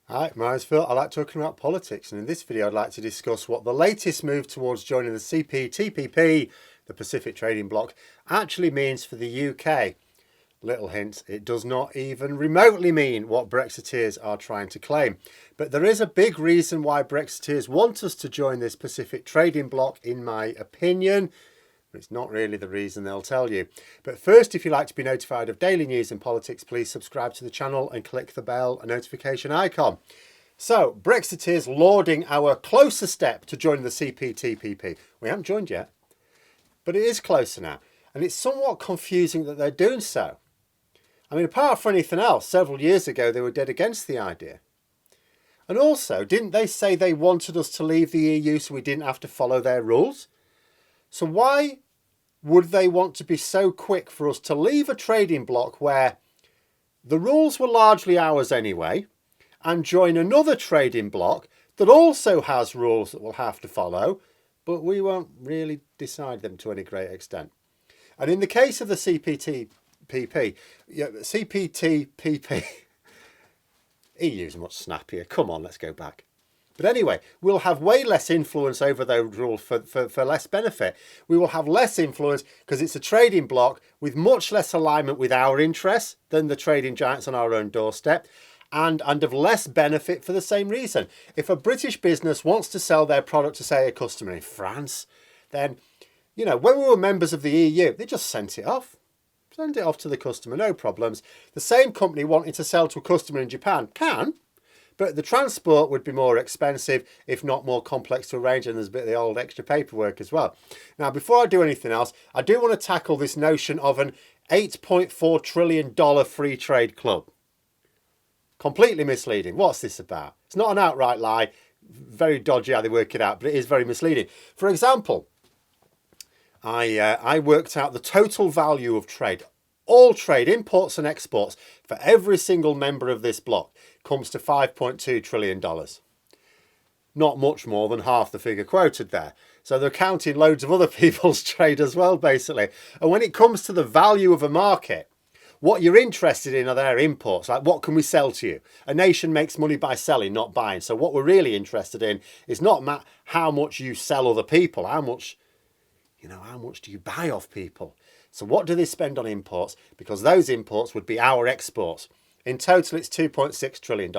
Hi, my name's Phil. I like talking about politics, and in this video I'd like to discuss what the latest move towards joining the CPTPP, the Pacific Trading Bloc, actually means for the UK. Little hint, it does not even remotely mean what Brexiteers are trying to claim. But there is a big reason why Brexiteers want us to join this Pacific Trading Bloc, in my opinion. But it's not really the reason they'll tell you. But first, if you'd like to be notified of daily news and politics, please subscribe to the channel and click the bell notification icon. So, Brexiteers lauding our closer step to joining the CPTPP. We haven't joined yet, but it is closer now. And it's somewhat confusing that they're doing so. I mean, apart from anything else, several years ago they were dead against the idea. And also, didn't they say they wanted us to leave the EU so we didn't have to follow their rules? So why would they want to be so quick for us to leave a trading bloc where the rules were largely ours anyway, and join another trading bloc that also has rules that we'll have to follow, but we won't really decide them to any great extent? And in the case of the CPTPP, EU's much snappier. Come on, let's go back. But anyway, we'll have way less influence over those rules for less benefit. We will have less influence because it's a trading bloc with much less alignment with our interests than the trading giants on our own doorstep, and of less benefit for the same reason. If a British business wants to sell their product to, say, a customer in France, then, you know, when we were members of the EU, they just sent it off. Send it off to the customer, no problems. The same company wanting to sell to a customer in Japan can, but the transport would be more expensive, if not more complex to arrange, and there's a bit of the old extra paperwork as well. Now, before I do anything else, I do want to tackle this notion of an $8.4 trillion free trade club. Completely misleading. What's this about? It's not an outright lie. Very dodgy how they work it out, but it is very misleading. For example, I worked out the total value of trade. All trade, imports and exports, for every single member of this bloc comes to $5.2 trillion. Not much more than half the figure quoted there. So they're counting loads of other people's trade as well, basically. And when it comes to the value of a market, what you're interested in are their imports. Like, what can we sell to you? A nation makes money by selling, not buying. So what we're really interested in is not how much you sell other people, how much do you buy off people? So what do they spend on imports? Because those imports would be our exports. In total, it's $2.6 trillion.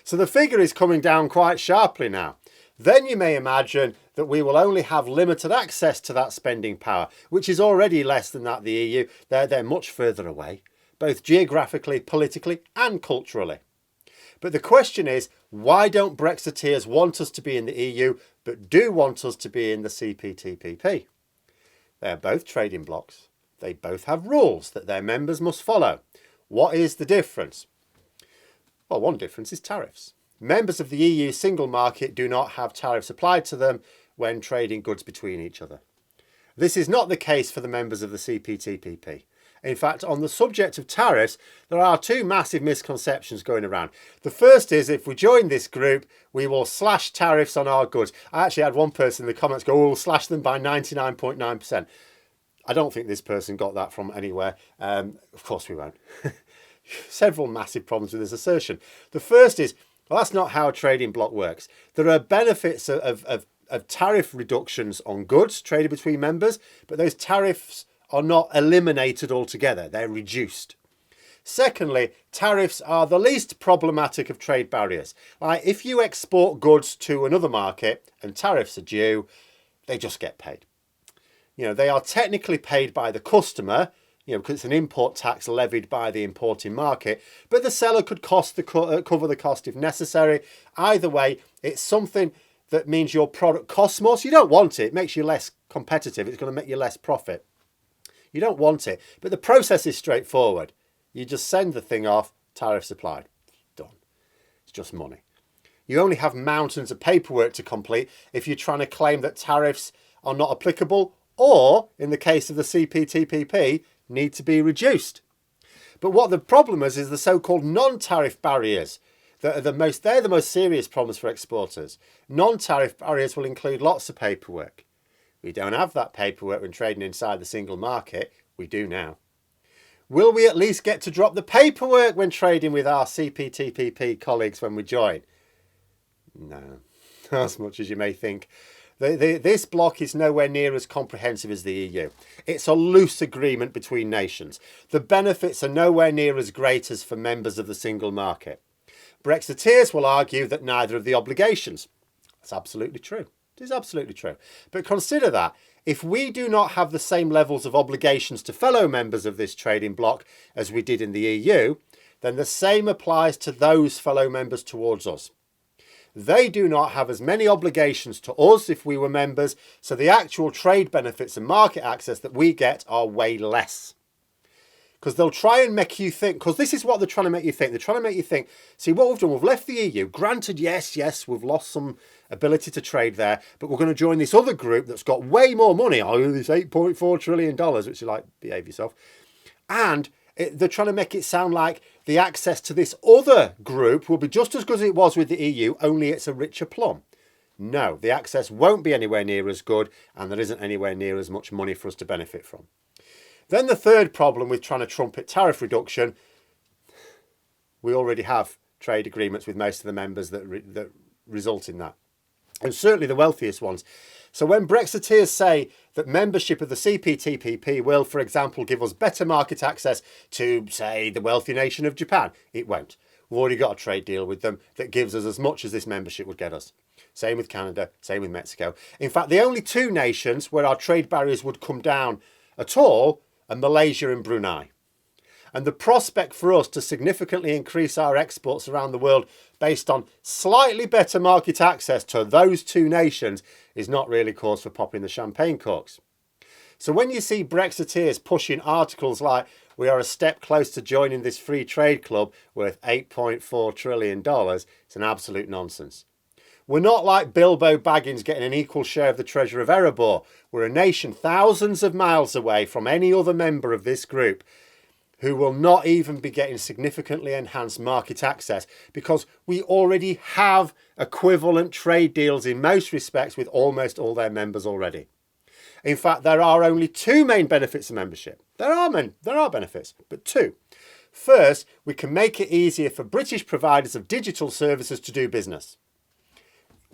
So the figure is coming down quite sharply now. Then you may imagine that we will only have limited access to that spending power, which is already less than that of the EU. They're much further away, both geographically, politically, and culturally. But the question is, why don't Brexiteers want us to be in the EU, but do want us to be in the CPTPP? They're both trading blocs. They both have rules that their members must follow. What is the difference? Well, one difference is tariffs. Members of the EU single market do not have tariffs applied to them when trading goods between each other. This is not the case for the members of the CPTPP. In fact, on the subject of tariffs, there are two massive misconceptions going around. The first is, if we join this group, we will slash tariffs on our goods. I actually had one person in the comments go, oh, we'll slash them by 99.9%. I don't think this person got that from anywhere. Of course we won't. Several massive problems with this assertion. The first is, well, that's not how a trading bloc works. There are benefits of tariff reductions on goods traded between members, but those tariffs are not eliminated altogether. They're reduced. Secondly, tariffs are the least problematic of trade barriers. Like, if you export goods to another market and tariffs are due, they just get paid. You know, they are technically paid by the customer, because it's an import tax levied by the importing market, but the seller could cover the cost if necessary. Either way, it's something that means your product costs more, so you don't want it. It makes you less competitive. It's going to make you less profit. You don't want it, but the process is straightforward. You just send the thing off, tariffs applied. Done. It's just money. You only have mountains of paperwork to complete if you're trying to claim that tariffs are not applicable, or, in the case of the CPTPP, need to be reduced. But what the problem is the so-called non-tariff barriers. They're the most serious problems for exporters. Non-tariff barriers will include lots of paperwork. We don't have that paperwork when trading inside the single market. We do now. Will we at least get to drop the paperwork when trading with our CPTPP colleagues when we join? No, not as much as you may think. This bloc is nowhere near as comprehensive as the EU. It's a loose agreement between nations. The benefits are nowhere near as great as for members of the single market. Brexiteers will argue that neither of the obligations. That's absolutely true. It is absolutely true. But consider that if we do not have the same levels of obligations to fellow members of this trading bloc as we did in the EU, then the same applies to those fellow members towards us. They do not have as many obligations to us if we were members, so the actual trade benefits and market access that we get are way less. Because they'll try and make you think, because this is what they're trying to make you think. They're trying to make you think, see what we've done, we've left the EU. Granted, yes, we've lost some ability to trade there, but we're going to join this other group that's got way more money, this $8.4 trillion, which is like, behave yourself. And they're trying to make it sound like the access to this other group will be just as good as it was with the EU, only it's a richer plum. No, the access won't be anywhere near as good, and there isn't anywhere near as much money for us to benefit from. Then the third problem with trying to trumpet tariff reduction, we already have trade agreements with most of the members that result in that, and certainly the wealthiest ones. So when Brexiteers say that membership of the CPTPP will, for example, give us better market access to, say, the wealthy nation of Japan, it won't. We've already got a trade deal with them that gives us as much as this membership would get us. Same with Canada, same with Mexico. In fact, the only two nations where our trade barriers would come down at all are Malaysia and Brunei. And the prospect for us to significantly increase our exports around the world based on slightly better market access to those two nations is not really cause for popping the champagne corks. So when you see Brexiteers pushing articles like, we are a step close to joining this free trade club worth $8.4 trillion, it's an absolute nonsense. We're not like Bilbo Baggins getting an equal share of the treasure of Erebor. We're a nation thousands of miles away from any other member of this group who will not even be getting significantly enhanced market access because we already have equivalent trade deals in most respects with almost all their members already. In fact, there are only two main benefits of membership. There are benefits, but two. First, we can make it easier for British providers of digital services to do business.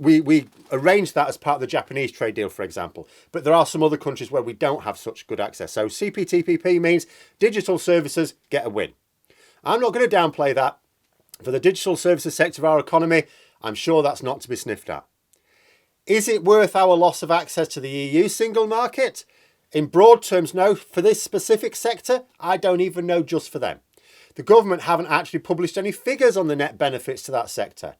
We arranged that as part of the Japanese trade deal, for example. But there are some other countries where we don't have such good access. So CPTPP means digital services get a win. I'm not going to downplay that. For the digital services sector of our economy, I'm sure that's not to be sniffed at. Is it worth our loss of access to the EU single market? In broad terms, no. For this specific sector, I don't even know just for them. The government haven't actually published any figures on the net benefits to that sector.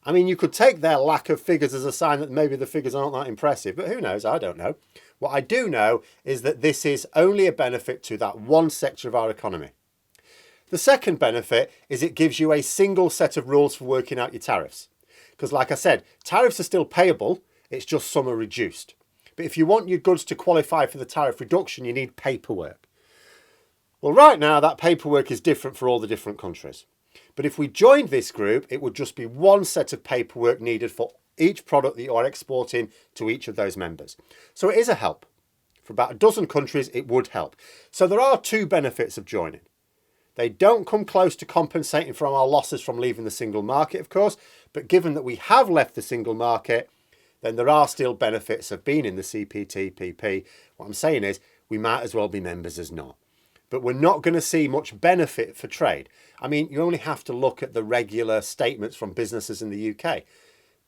I mean, you could take their lack of figures as a sign that maybe the figures aren't that impressive, but who knows? I don't know. What I do know is that this is only a benefit to that one sector of our economy. The second benefit is it gives you a single set of rules for working out your tariffs. Because like I said, tariffs are still payable, it's just some are reduced. But if you want your goods to qualify for the tariff reduction, you need paperwork. Well, right now, that paperwork is different for all the different countries. But if we joined this group, it would just be one set of paperwork needed for each product that you are exporting to each of those members. So it is a help. For about a dozen countries, it would help. So there are two benefits of joining. They don't come close to compensating for our losses from leaving the single market, of course, but given that we have left the single market, then there are still benefits of being in the CPTPP. What I'm saying is we might as well be members as not. But we're not going to see much benefit for trade. I mean, you only have to look at the regular statements from businesses in the UK.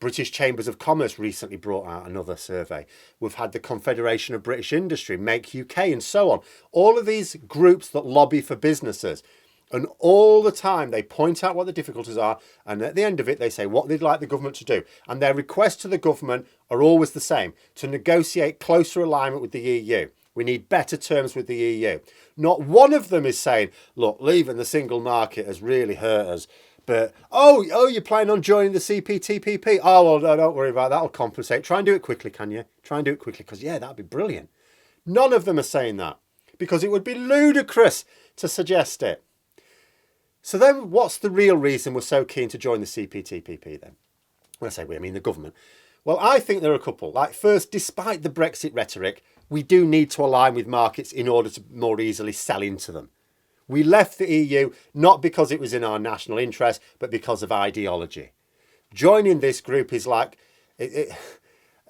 British Chambers of Commerce recently brought out another survey. We've had the Confederation of British Industry, Make UK, and so on. All of these groups that lobby for businesses. And all the time they point out what the difficulties are. And at the end of it, they say what they'd like the government to do. And their requests to the government are always the same: to negotiate closer alignment with the EU. We need better terms with the EU. Not one of them is saying, look, leaving the single market has really hurt us. But, oh, you're planning on joining the CPTPP? Oh, well, no, don't worry about that. That'll compensate. Try and do it quickly, can you? Try and do it quickly, because, yeah, that'd be brilliant. None of them are saying that, because it would be ludicrous to suggest it. So then what's the real reason we're so keen to join the CPTPP then? When I say we, I mean the government. Well, I think there are a couple. Like, first, despite the Brexit rhetoric, we do need to align with markets in order to more easily sell into them. We left the EU not because it was in our national interest, but because of ideology. Joining this group is like...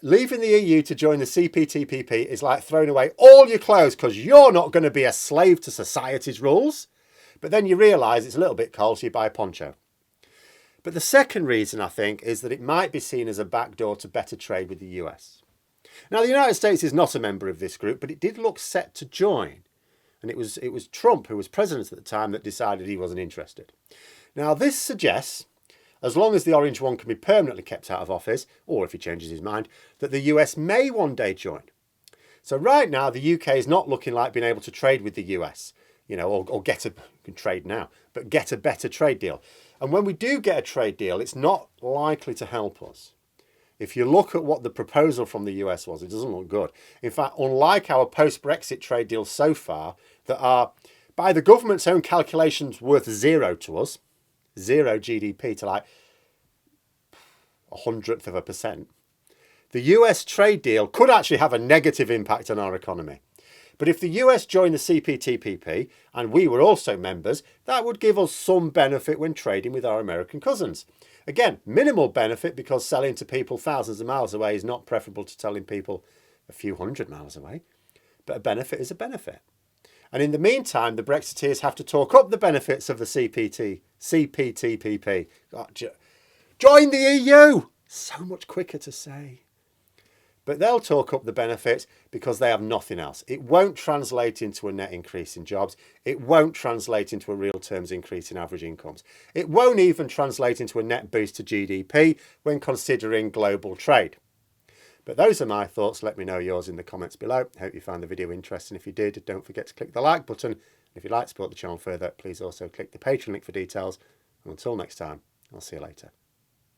leaving the EU to join the CPTPP is like throwing away all your clothes because you're not going to be a slave to society's rules. But then you realise it's a little bit cold, so you buy a poncho. But the second reason, I think, is that it might be seen as a backdoor to better trade with the US. Now, the United States is not a member of this group, but it did look set to join. And it was Trump, who was president at the time, that decided he wasn't interested. Now, this suggests, as long as the orange one can be permanently kept out of office, or if he changes his mind, that the US may one day join. So right now, the UK is not looking like being able to trade with the US, or get a, can trade now, but get a better trade deal. And when we do get a trade deal, it's not likely to help us. If you look at what the proposal from the US was, it doesn't look good. In fact, unlike our post-Brexit trade deals so far, that are, by the government's own calculations, worth zero to us, zero GDP to like 0.1%, the US trade deal could actually have a negative impact on our economy. But if the US joined the CPTPP and we were also members, that would give us some benefit when trading with our American cousins. Again, minimal benefit because selling to people thousands of miles away is not preferable to telling people a few hundred miles away. But a benefit is a benefit. And in the meantime, the Brexiteers have to talk up the benefits of the CPTPP. Join the EU! So much quicker to say. But they'll talk up the benefits because they have nothing else. It won't translate into a net increase in jobs. It won't translate into a real terms increase in average incomes. It won't even translate into a net boost to GDP when considering global trade. But those are my thoughts. Let me know yours in the comments below. Hope you found the video interesting. If you did, don't forget to click the like button. If you'd like to support the channel further, please also click the Patreon link for details. And until next time, I'll see you later.